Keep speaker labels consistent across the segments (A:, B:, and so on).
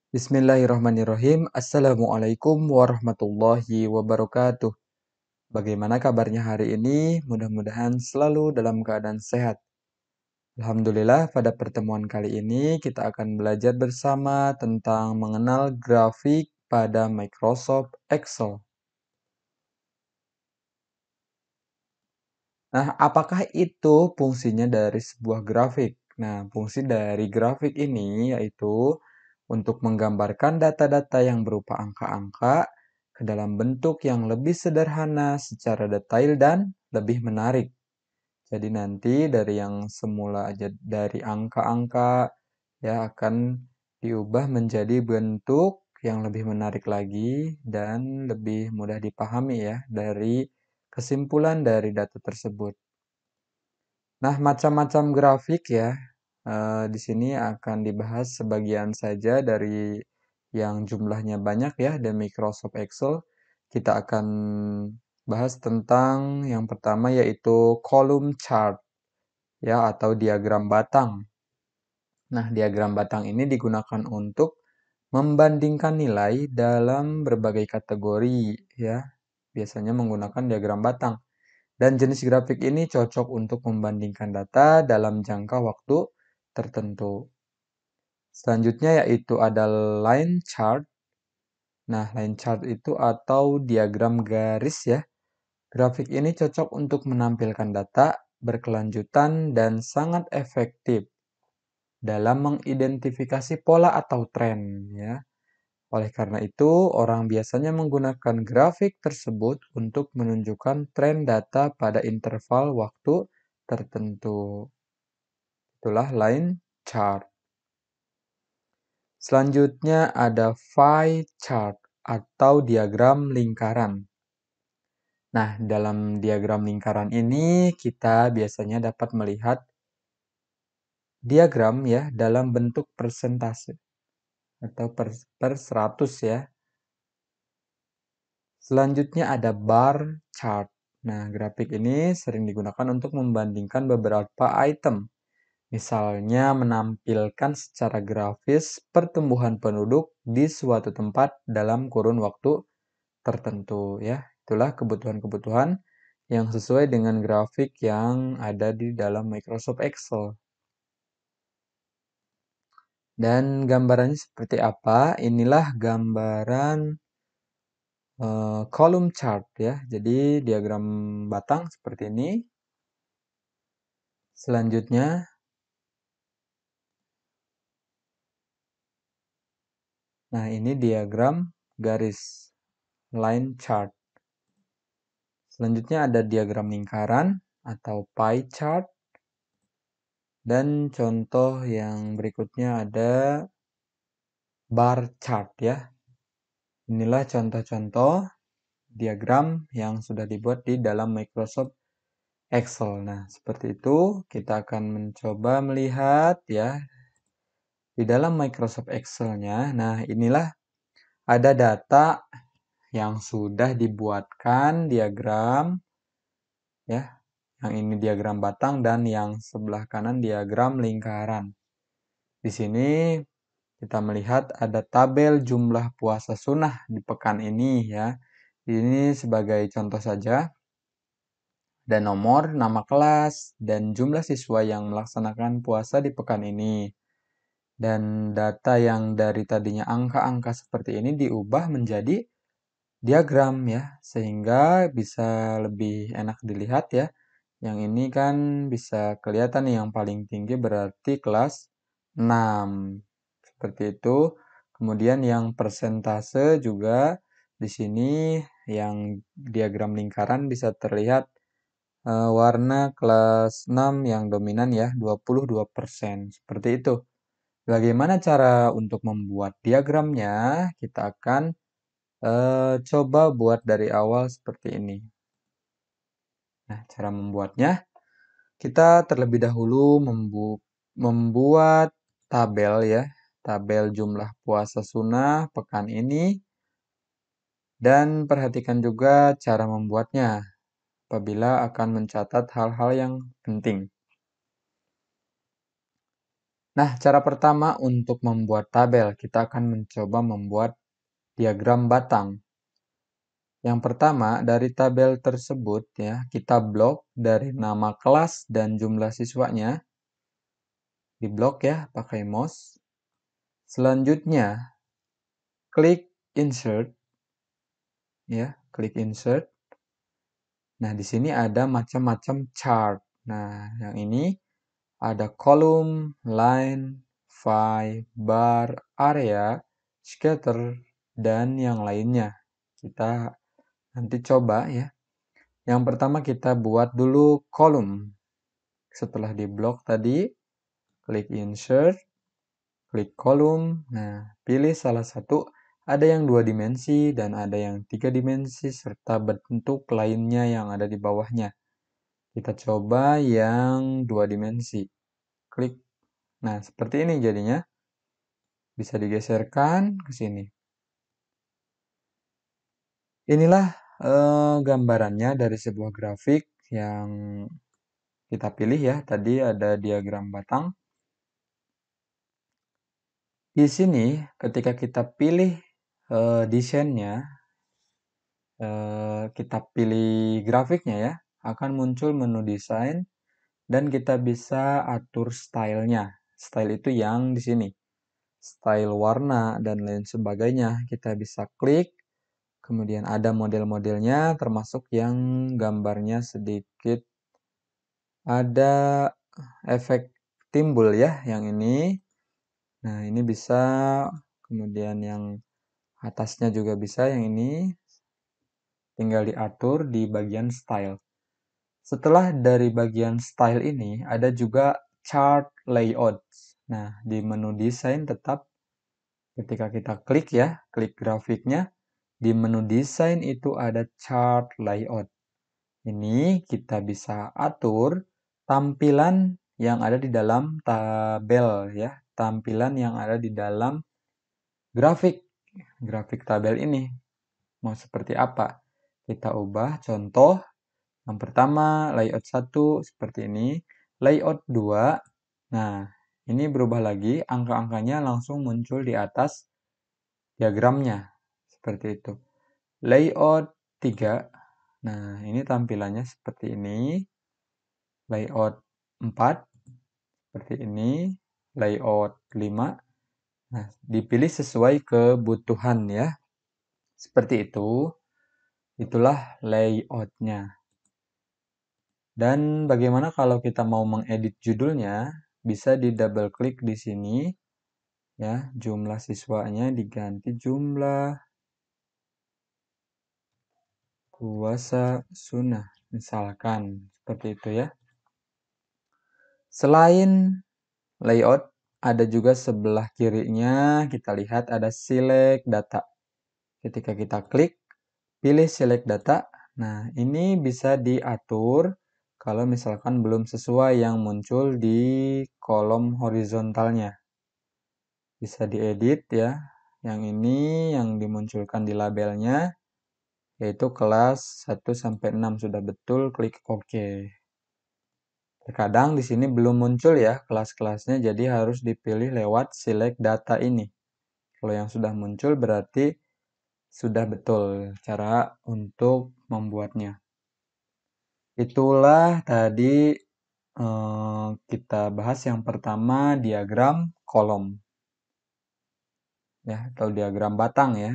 A: Bismillahirrahmanirrahim. Assalamualaikum warahmatullahi wabarakatuh. Bagaimana kabarnya hari ini? Mudah-mudahan selalu dalam keadaan sehat. Alhamdulillah, pada pertemuan kali ini kita akan belajar bersama tentang mengenal grafik pada Microsoft Excel. Nah, apakah itu fungsinya dari sebuah grafik? Nah, fungsi dari grafik ini yaitu untuk menggambarkan data-data yang berupa angka-angka ke dalam bentuk yang lebih sederhana secara detail dan lebih menarik. Jadi nanti dari yang semula aja dari angka-angka ya akan diubah menjadi bentuk yang lebih menarik lagi dan lebih mudah dipahami ya dari kesimpulan dari data tersebut. Nah, macam-macam grafik ya, di sini akan dibahas sebagian saja dari yang jumlahnya banyak ya di Microsoft Excel. Kita akan bahas tentang yang pertama yaitu column chart ya atau diagram batang. Nah, diagram batang ini digunakan untuk membandingkan nilai dalam berbagai kategori ya. Biasanya menggunakan diagram batang. Dan jenis grafik ini cocok untuk membandingkan data dalam jangka waktu tertentu. Selanjutnya yaitu ada line chart. Nah, line chart itu atau diagram garis ya. Grafik ini cocok untuk menampilkan data berkelanjutan dan sangat efektif dalam mengidentifikasi pola atau tren ya. Oleh karena itu, orang biasanya menggunakan grafik tersebut untuk menunjukkan tren data pada interval waktu tertentu. Itulah line chart. Selanjutnya ada pie chart atau diagram lingkaran. Nah, dalam diagram lingkaran ini kita biasanya dapat melihat diagram ya dalam bentuk persentase atau per 100 ya. Selanjutnya ada bar chart. Nah, grafik ini sering digunakan untuk membandingkan beberapa item. Misalnya menampilkan secara grafis pertumbuhan penduduk di suatu tempat dalam kurun waktu tertentu ya. Itulah kebutuhan-kebutuhan yang sesuai dengan grafik yang ada di dalam Microsoft Excel. Dan gambarannya seperti apa? Inilah gambaran column chart ya. Jadi diagram batang seperti ini. Selanjutnya, nah ini diagram garis line chart. Selanjutnya ada diagram lingkaran atau pie chart. Dan contoh yang berikutnya ada bar chart ya. Inilah contoh-contoh diagram yang sudah dibuat di dalam Microsoft Excel. Nah, seperti itu kita akan mencoba melihat ya di dalam Microsoft Excel-nya. Nah, inilah ada data yang sudah dibuatkan diagram ya. Yang ini diagram batang dan yang sebelah kanan diagram lingkaran. Di sini kita melihat ada tabel jumlah puasa sunnah di pekan ini ya. Ini sebagai contoh saja. Dan nomor, nama kelas, dan jumlah siswa yang melaksanakan puasa di pekan ini. Dan data yang dari tadinya angka-angka seperti ini diubah menjadi diagram ya, sehingga bisa lebih enak dilihat ya. Yang ini kan bisa kelihatan nih yang paling tinggi berarti kelas 6. Seperti itu. Kemudian yang persentase juga di sini yang diagram lingkaran bisa terlihat warna kelas 6 yang dominan ya, 22%. Seperti itu. Bagaimana cara untuk membuat diagramnya? Kita akan coba buat dari awal seperti ini. Nah, cara membuatnya, kita terlebih dahulu membuat tabel ya, tabel jumlah puasa sunnah pekan ini. Dan perhatikan juga cara membuatnya apabila akan mencatat hal-hal yang penting. Nah, cara pertama untuk membuat tabel, kita akan mencoba membuat diagram batang. Yang pertama, dari tabel tersebut ya, kita blok dari nama kelas dan jumlah siswanya. Di blok ya, pakai mouse. Selanjutnya, klik insert ya, klik insert. Nah, di sini ada macam-macam chart. Nah, yang ini ada kolom, line, pie, bar, area, scatter, dan yang lainnya. Kita nanti coba ya. Yang pertama kita buat dulu kolom. Setelah di blok tadi, klik insert, klik kolom. Nah, pilih salah satu. Ada yang 2 dimensi dan ada yang 3 dimensi serta bentuk lainnya yang ada di bawahnya. Kita coba yang 2 dimensi. Klik. Nah, seperti ini jadinya. Bisa digeserkan ke sini. Inilah gambarannya dari sebuah grafik yang kita pilih ya. Tadi ada diagram batang. Di sini ketika kita pilih desainnya, kita pilih grafiknya ya, akan muncul menu desain dan kita bisa atur stylenya. Style itu yang di sini. Style warna dan lain sebagainya. Kita bisa klik, kemudian ada model-modelnya termasuk yang gambarnya sedikit ada efek timbul ya yang ini. Nah, ini bisa, kemudian yang atasnya juga bisa yang ini. Tinggal diatur di bagian style. Setelah dari bagian style ini, ada juga chart layout. Nah, di menu desain tetap ketika kita klik ya, klik grafiknya, di menu desain itu ada chart layout. Ini kita bisa atur tampilan yang ada di dalam tabel ya, tampilan yang ada di dalam grafik tabel ini. Mau seperti apa? Kita ubah contoh. Yang pertama, layout 1 seperti ini. Layout 2, nah ini berubah lagi, angka-angkanya langsung muncul di atas diagramnya. Seperti itu. Layout 3, nah ini tampilannya seperti ini. Layout 4, seperti ini. Layout 5, nah dipilih sesuai kebutuhan ya. Seperti itu. Itulah layoutnya. Dan bagaimana kalau kita mau mengedit judulnya, bisa di double klik di sini ya, jumlah siswanya diganti jumlah puasa sunnah, misalkan seperti itu ya. Selain layout, ada juga sebelah kirinya kita lihat ada select data. Ketika kita klik, pilih select data. Nah, ini bisa diatur kalau misalkan belum sesuai yang muncul di kolom horizontalnya. Bisa diedit ya. Yang ini yang dimunculkan di labelnya yaitu kelas 1 sampai 6 sudah betul, klik OK. Terkadang di sini belum muncul ya kelas-kelasnya, jadi harus dipilih lewat select data ini. Kalau yang sudah muncul berarti sudah betul cara untuk membuatnya. Itulah tadi kita bahas yang pertama diagram kolom ya, atau diagram batang ya.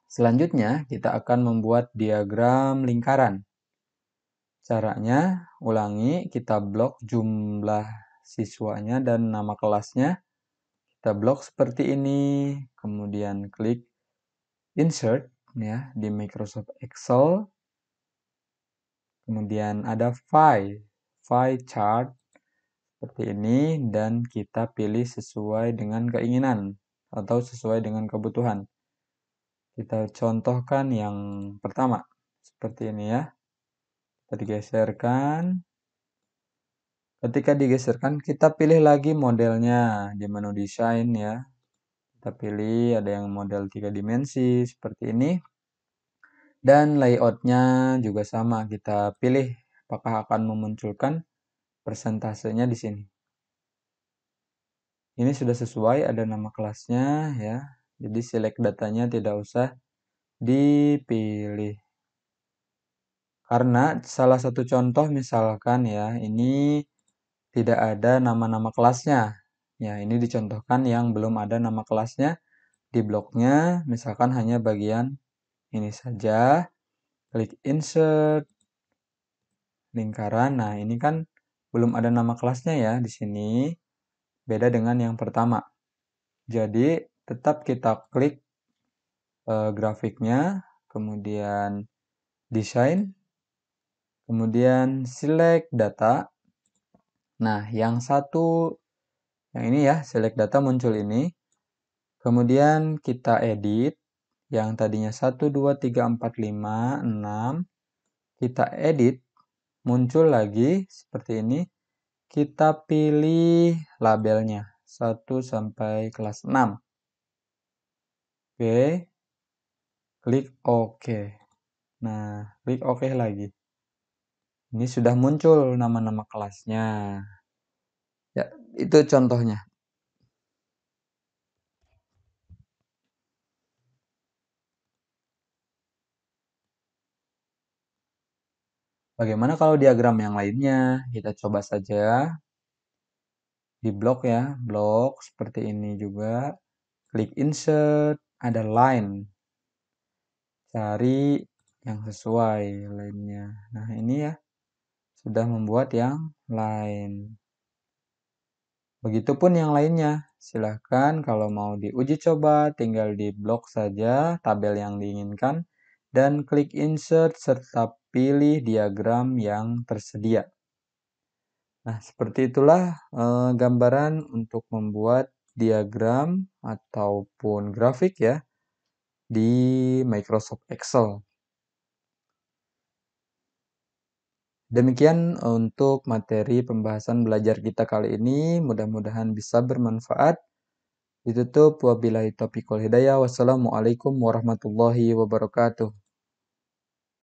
A: Selanjutnya kita akan membuat diagram lingkaran. Caranya, ulangi, kita blok jumlah siswanya dan nama kelasnya. Kita blok seperti ini, kemudian klik insert ya di Microsoft Excel. Kemudian ada pie chart seperti ini dan kita pilih sesuai dengan keinginan atau sesuai dengan kebutuhan. Kita contohkan yang pertama seperti ini ya. Kita digeserkan. Ketika digeserkan, kita pilih lagi modelnya di menu desain ya. Kita pilih ada yang model 3 dimensi seperti ini. Dan layoutnya juga sama, kita pilih apakah akan memunculkan persentasenya di sini. Ini sudah sesuai, ada nama kelasnya ya. Jadi select datanya tidak usah dipilih. Karena salah satu contoh misalkan ya, ini tidak ada nama-nama kelasnya. Ya, ini dicontohkan yang belum ada nama kelasnya di bloknya, misalkan hanya bagian ini saja. Klik insert lingkaran. Nah, ini kan belum ada nama kelasnya ya di sini. Beda dengan yang pertama. Jadi, tetap kita klik grafiknya, kemudian desain, kemudian select data. Nah, yang ini ya, select data muncul ini. Kemudian kita edit, yang tadinya 1, 2, 3, 4, 5, 6. Kita edit, muncul lagi seperti ini. Kita pilih labelnya, 1 sampai kelas 6. Oke, klik OK. Nah, klik OK lagi. Ini sudah muncul nama-nama kelasnya. Ya, itu contohnya. Bagaimana kalau diagram yang lainnya? Kita coba saja. Di blok ya, blok seperti ini juga. Klik insert, ada line. Cari yang sesuai line-nya. Nah, ini ya, sudah membuat yang lain. Begitupun yang lainnya. Silahkan kalau mau diuji coba, tinggal di blok saja tabel yang diinginkan, dan klik insert serta pilih diagram yang tersedia. Nah, seperti itulah gambaran untuk membuat diagram ataupun grafik ya di Microsoft Excel. Demikian untuk materi pembahasan belajar kita kali ini. Mudah-mudahan bisa bermanfaat. Ditutup wabillahi taufiq wal hidayah. Wassalamualaikum warahmatullahi wabarakatuh.